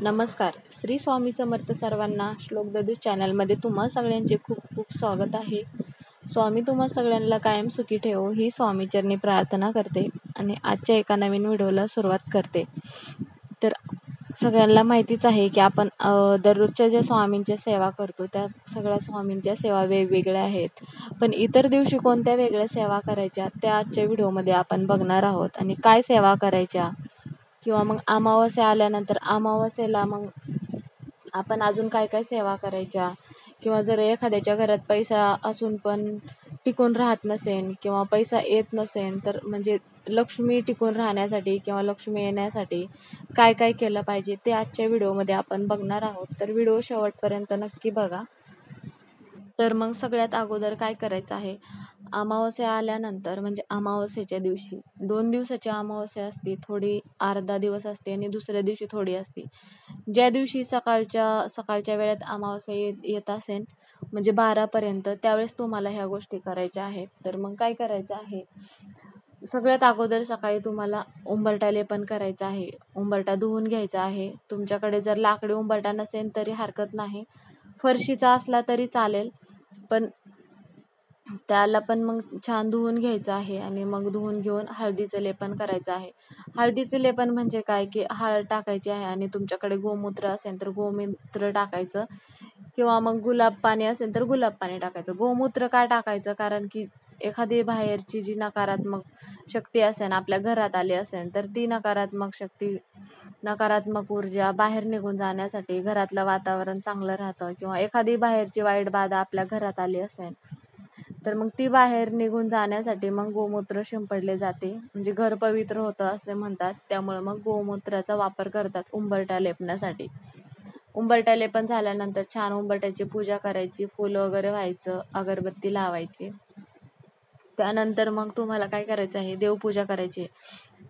नमस्कार. श्री स्वामी समर्थ सर्वांना. श्लोक ददू चॅनलमध्ये तुम्हा सगळ्यांचे खूप खूप स्वागत आहे. स्वामी तुम्हा सगळ्यांना कायम सुखी ठेवो ही स्वामीचरणी प्रार्थना करते आणि आजच्या एका नवीन व्हिडिओला सुरुवात करते. तर सगळ्यांना माहितीच आहे की आपण दररोजच्या ज्या स्वामींच्या सेवा करतो त्या सगळ्या स्वामींच्या सेवा वेगवेगळ्या आहेत. पण इतर दिवशी कोणत्या वेगळ्या सेवा करायच्या त्या आजच्या व्हिडिओमध्ये आपण बघणार आहोत. आणि काय सेवा करायच्या किंवा मग अमावास्या आल्यानंतर अमावास्येला मग आपण अजून काय काय सेवा करायच्या, किंवा जर एखाद्याच्या घरात पैसा असून पण टिकून राहत नसेल किंवा पैसा येत नसेल तर म्हणजे लक्ष्मी टिकून राहण्यासाठी किंवा लक्ष्मी येण्यासाठी काय काय केलं पाहिजे ते आजच्या व्हिडिओमध्ये आपण बघणार आहोत. तर व्हिडिओ शेवटपर्यंत नक्की बघा. तर मग सगळ्यात अगोदर काय करायचं आहे, अमावास्या आल्यानंतर म्हणजे अमावास्येच्या दिवशी 2 दिवसाची अमावास्या असते, थोडी अर्धा दिवस असते आणि दुसऱ्या दिवशी थोडी असते. ज्या दिवशी सकाळच्या वेळेत अमावास्या येत असेल म्हणजे 12पर्यंत, त्यावेळेस तुम्हाला ह्या गोष्टी करायच्या आहेत. तर मग काय करायचं आहे, सगळ्यात अगोदर सकाळी तुम्हाला उंबरठा लेपन करायचं आहे. उंबरठा धुवून घ्यायचा आहे. तुमच्याकडे जर लाकडी उंबरठा नसेल तरी हरकत नाही, फरशीचा असला तरी चालेल, पण त्याला पण मग छान धुवून घ्यायचं आहे. आणि मग धुवून घेऊन हळदीचं लेपन करायचं आहे. हळदीचं लेपन म्हणजे काय की हळद टाकायची आहे आणि तुमच्याकडे गोमूत्र असेल तर गोमूत्र टाकायचं, किंवा मग गुलाब पाणी असेल तर गुलाब पाणी टाकायचं. गोमूत्र का टाकायचं, कारण की एखादी बाहेरची जी नकारात्मक शक्ती असेल आपल्या घरात आली असेल तर ती नकारात्मक शक्ती, नकारात्मक ऊर्जा बाहेर निघून जाण्यासाठी, घरातलं वातावरण चांगलं राहतं. किंवा एखादी बाहेरची वाईट बाधा आपल्या घरात आली असेल तर मग ती बाहेर निघून जाण्यासाठी मग गोमूत्र शिंपडले जाते, म्हणजे घर पवित्र होतं असे म्हणतात. त्यामुळे मग गोमूत्राचा वापर करतात उंबरठा लेपण्यासाठी. उंबरठा लेपन झाल्यानंतर छान उंबरठ्याची पूजा करायची, फुलं वगैरे व्हायचं, अगरबत्ती लावायची. त्यानंतर मग तुम्हाला काय करायचं आहे, देवपूजा करायची.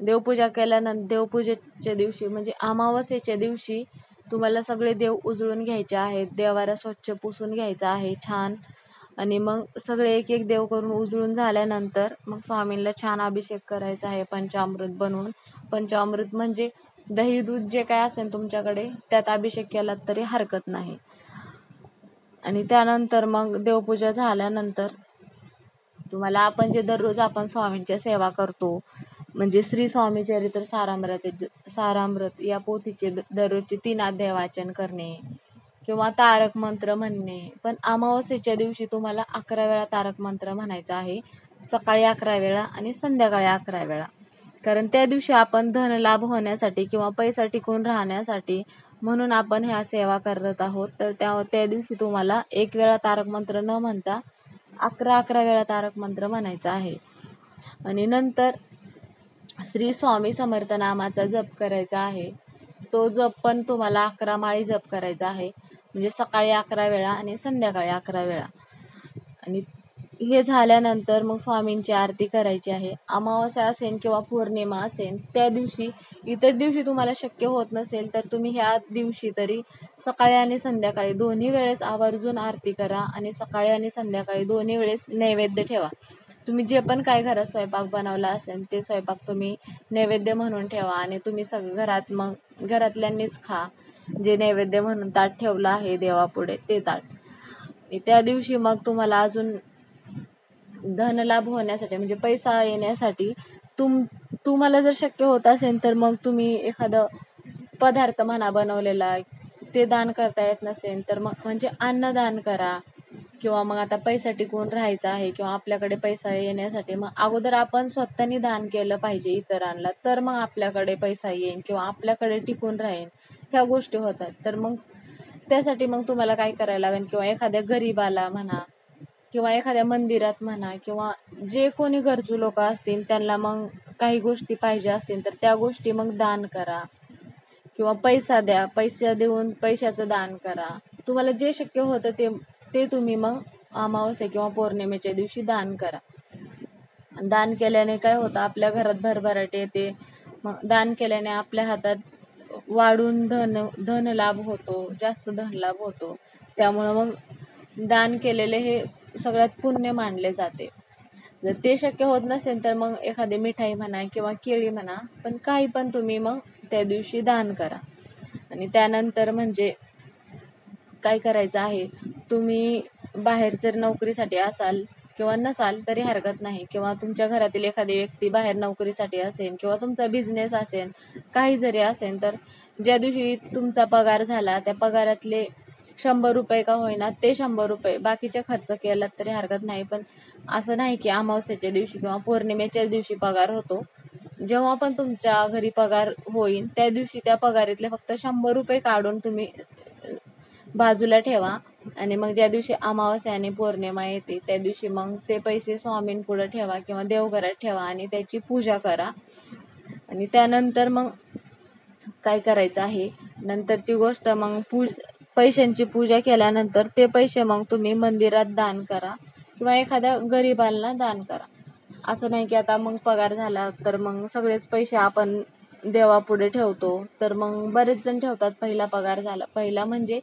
देवपूजा केल्यानंतर देवपूजेच्या दिवशी म्हणजे अमावास्येच्या दिवशी तुम्हाला सगळे देव उजळून घ्यायचे आहेत. देवारा स्वच्छ पुसून घ्यायचा आहे छान. आणि मग सगळे एक एक देव करून उजळून झाल्यानंतर मग स्वामींना छान अभिषेक करायचा आहे पंचामृत बनवून. पंचामृत म्हणजे दही दूध जे काय असेल तुमच्याकडे त्यात अभिषेक केला तरी हरकत नाही. आणि त्यानंतर मग देवपूजा झाल्यानंतर तुम्हाला आपण जे दररोज आपण स्वामींच्या सेवा करतो म्हणजे श्री स्वामी चरित्र सारामृत या पोथीचे दररोजचे 3 अध्याय वाचन करणे किंवा तारक मंत्र म्हणणे. पण अमावास्येच्या दिवशी तुम्हाला 11 वेळा तारक मंत्र म्हणायचा आहे, सकाळी 11 वेळा आणि संध्याकाळी 11 वेळा. कारण त्या दिवशी आपण धन लाभ होण्यासाठी किंवा पैसा टिकून राहण्यासाठी म्हणून आपण ह्या सेवा करत आहोत. तर त्या दिवशी तुम्हाला 1 वेळा तारक मंत्र न म्हणता 11 वेळा तारक मंत्र म्हणायचा आहे. आणि नंतर श्री स्वामी समर्थ नामाचा जप करायचा आहे. तो जप पण तुम्हाला 11 माळी जप करायचा आहे, म्हणजे सकाळी 11 वेळा आणि संध्याकाळी 11 वेळा. आणि हे झाल्यानंतर मग स्वामींची आरती करायची आहे. अमावास्या असेल किंवा पौर्णिमा असेल त्या दिवशी, इतर दिवशी तुम्हाला शक्य होत नसेल तर तुम्ही ह्या दिवशी तरी सकाळी आणि संध्याकाळी दोन्ही वेळेस आवर्जून आरती करा. आणि सकाळी आणि संध्याकाळी दोन्ही वेळेस नैवेद्य ठेवा. तुम्ही जे पण काय घरात स्वयंपाक बनवला असेल ते स्वयंपाक तुम्ही नैवेद्य म्हणून ठेवा. आणि तुम्ही घरात मग घरातल्यांनीच खा. जे नैवेद्य म्हणून ताट ठेवलं आहे देवापुढे ते ताट. त्या दिवशी मग तुम्हाला अजून धनलाभ होण्यासाठी म्हणजे पैसा येण्यासाठी तुम्हाला जर शक्य होत असेल तर मग तुम्ही एखादं पदार्थ म्हणा बनवलेला ते दान करता येत नसेल तर मग म्हणजे अन्नदान करा. किंवा मग आता पैसा टिकून राहायचा आहे किंवा आपल्याकडे पैसा येण्यासाठी मग अगोदर आपण स्वतःनी दान केलं पाहिजे इतरांना, तर मग आपल्याकडे पैसा येईल किंवा आपल्याकडे टिकून राहील. ह्या गोष्टी होतात. तर मग त्यासाठी मग तुम्हाला काय करायला लागेल, किंवा एखाद्या गरीबाला म्हणा किंवा एखाद्या मंदिरात म्हणा किंवा जे कोणी गरजू लोक असतील त्यांना मग काही गोष्टी पाहिजे असतील तर त्या गोष्टी मग दान करा. किंवा पैसा द्या, पैसा देऊन पैशाचं दान करा. तुम्हाला जे शक्य होतं ते तुम्ही मग अमावास्या किंवा पौर्णिमेच्या दिवशी दान करा. दान केल्याने काय होतं, आपल्या घरात भरभराट येते. मग दान केल्याने आपल्या हातात वाढून धन लाभ होतो, जास्त धन लाभ होतो. त्यामुळं मग दान केलेले हे सगळ्यात पुण्य मानले जाते. जर ते शक्य होत नसेल तर मग एखादी मिठाई म्हणा किंवा केळी म्हणा, पण काही पण तुम्ही मग त्या दिवशी दान करा. आणि त्यानंतर म्हणजे काय करायचं आहे, तुम्ही बाहेर जर नोकरीसाठी असाल किंवा नसाल तरी हरकत नाही, किंवा तुमच्या घरातील एखादी व्यक्ती बाहेर नोकरीसाठी असेल किंवा तुमचा बिझनेस असेल, काही जरी असेल, तर ज्या दिवशी तुमचा पगार झाला त्या पगारातले 100 रुपये का होईना ते 100 रुपये बाकीचे खर्च केलात तरी हरकत नाही. पण असं नाही की अमावस्येच्या दिवशी किंवा पौर्णिमेच्या दिवशी पगार होतो. जेव्हा पण तुमच्या घरी पगार होईल त्या दिवशी त्या पगारातले फक्त 100 रुपये काढून तुम्ही बाजूला ठेवा. आणि मग ज्या दिवशी अमावस्या आणि पौर्णिमा येते त्या दिवशी मग ते पैसे स्वामींपुढे ठेवा किंवा देवघरात ठेवा आणि त्याची पूजा करा. आणि त्यानंतर मग काय करायचं आहे, नंतरची गोष्ट मग पैशांची पूजा केल्यानंतर ते पैसे मग तुम्ही मंदिरात दान करा किंवा एखाद्या गरीबाला दान करा. असं नाही की आता मग पगार झाला तर मग सगळेच पैसे आपण देवापुढे ठेवतो. तर मग बरेच जण ठेवतात पहिला पगार झाला, पहिला म्हणजे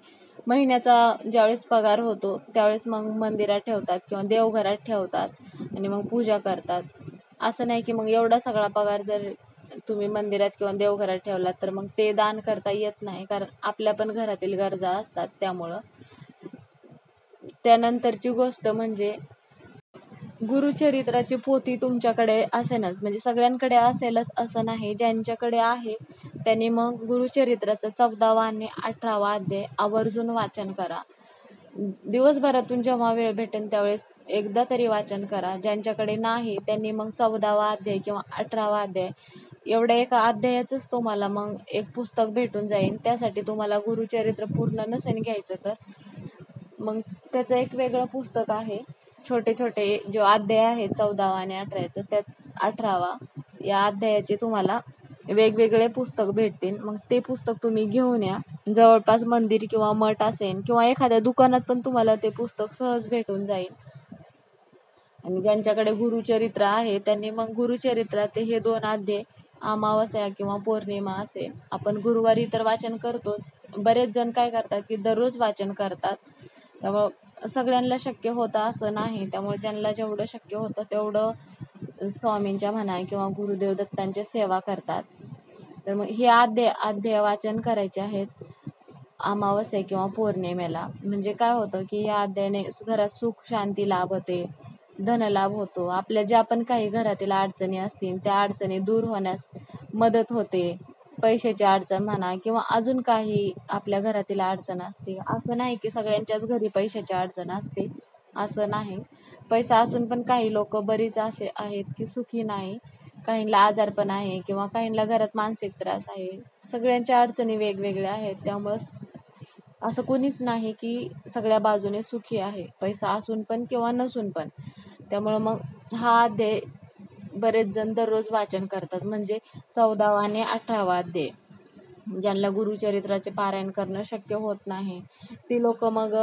महिन्याचा ज्यावेळेस पगार होतो त्यावेळेस मग मंदिरात ठेवतात किंवा देवघरात ठेवतात आणि मग पूजा करतात. असं नाही की मग एवढा सगळा पगार जर तुम्ही मंदिरात किंवा देवघरात ठेवलात तर मग ते दान करता येत नाही, कारण आपल्या पण घरातील गरजा असतात. त्यामुळं त्यानंतरची गोष्ट म्हणजे गुरुचरित्राची पोथी तुमच्याकडे असेलच, म्हणजे सगळ्यांकडे असेलच असं नाही. ज्यांच्याकडे आहे त्यांनी मग गुरुचरित्राचं 14वा आणि 18वा अध्याय आवर्जून वाचन करा. दिवसभरातून जेव्हा वेळ भेटेल त्यावेळेस एकदा तरी वाचन करा. ज्यांच्याकडे नाही त्यांनी मग 14वा अध्याय किंवा 18वा अध्याय, एवढ्या एका अध्यायाचंच तुम्हाला मग एक पुस्तक भेटून जाईल. त्यासाठी तुम्हाला गुरुचरित्र पूर्ण नसेल घ्यायचं तर मग त्याचं एक वेगळं पुस्तक आहे. छोटे छोटे जे अध्याय आहेत 14वा आणि 18चं, त्यात 18वा या अध्यायाचे तुम्हाला वेगवेगळे पुस्तक भेटतील. मग ते पुस्तक तुम्ही घेऊन या. जवळपास मंदिर किंवा मठ असेल किंवा एखाद्या दुकानात पण तुम्हाला ते पुस्तक सहज भेटून जाईल. आणि ज्यांच्याकडे गुरुचरित्र आहे त्यांनी मग गुरुचरित्राचे हे 2 अध्याय अमावस्या किंवा पौर्णिमा असेल, आपण गुरुवारी तर वाचन करतोच, बरेच जण काय करतात की दररोज वाचन करतात. त्यामुळं सगळ्यांना शक्य होतं असं नाही. त्यामुळे ज्यांना जेवढं शक्य होतं तेवढं स्वामींच्या म्हणा किंवा गुरुदेव दत्तांच्या सेवा करतात. तर मग हे अध्याय वाचन करायचे आहेत अमावस्या किंवा पौर्णिमेला. म्हणजे काय होतं की या अध्यायाने घरात सुख शांती लाभते, धनलाभ होतो. आपल्या ज्या पण काही घरातील अडचणी असतील त्या अडचणी दूर होण्यास मदत होते. पैशाची अडचण म्हणा किंवा अजून काही आपल्या घरातील अडचण असते. असं नाही की सगळ्यांच्याच घरी पैशाची अडचण असते, असं नाही. पैसा असून पण काही लोक बरीच असे आहेत की सुखी नाही, काहींना आजारपण आहे किंवा काहींना घरात मानसिक त्रास आहे. सगळ्यांच्या अडचणी वेगवेगळ्या आहेत. त्यामुळं असं कोणीच नाही की सगळ्या बाजूने सुखी आहे, पैसा असून पण किंवा नसून पण. त्यामुळं मग हा अध्याय बरेच जण दररोज वाचन करतात. म्हणजे 14वा आणि 18वा अध्याय ज्यांना गुरुचरित्राचे पारायण करणं शक्य होत नाही ती लोक मग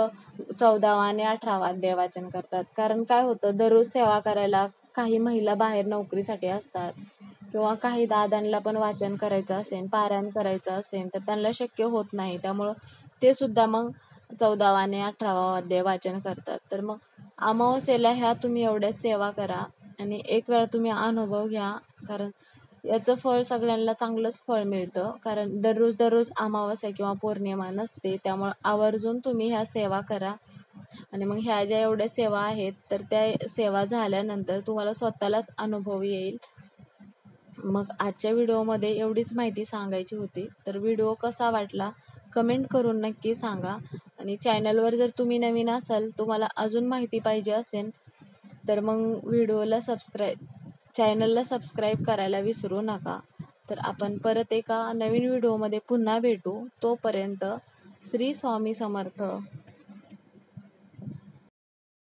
14वा आणि 18वा अध्याय वाचन करतात. कारण काय होतं, दररोज सेवा करायला काही महिला बाहेर नोकरीसाठी असतात किंवा काही दादांना पण वाचन करायचं असेल, पारायण करायचं असेल तर त्यांना शक्य होत नाही. त्यामुळं ते सुद्धा मग 14वा आणि 18वा अध्याय वाचन करतात. तर मग अमावस्येला ह्या तुम्ही एवढ्या सेवा करा आणि एक वेळा तुम्ही अनुभव घ्या, कारण याचं फळ सगळ्यांना चांगलंच फळ मिळतं. कारण दररोज दररोज अमावस्या किंवा पौर्णिमा नसते. त्यामुळे आवर्जून तुम्ही ह्या सेवा करा. आणि मग ह्या ज्या एवढ्या सेवा आहेत तर त्या सेवा झाल्यानंतर तुम्हाला स्वतःलाच अनुभव येईल. मग आजच्या व्हिडिओमध्ये एवढीच माहिती सांगायची होती. तर व्हिडिओ कसा वाटला कमेंट करून नक्की सांगा. आणि चॅनलवर जर तुम्ही नवीन असाल, तुम्हाला अजून माहिती पाहिजे असेल तर मग चॅनलला सबस्क्राईब करायला विसरू नका. तर आपण परत एका नवीन व्हिडिओमध्ये पुन्हा भेटू. तोपर्यंत श्री स्वामी समर्थ.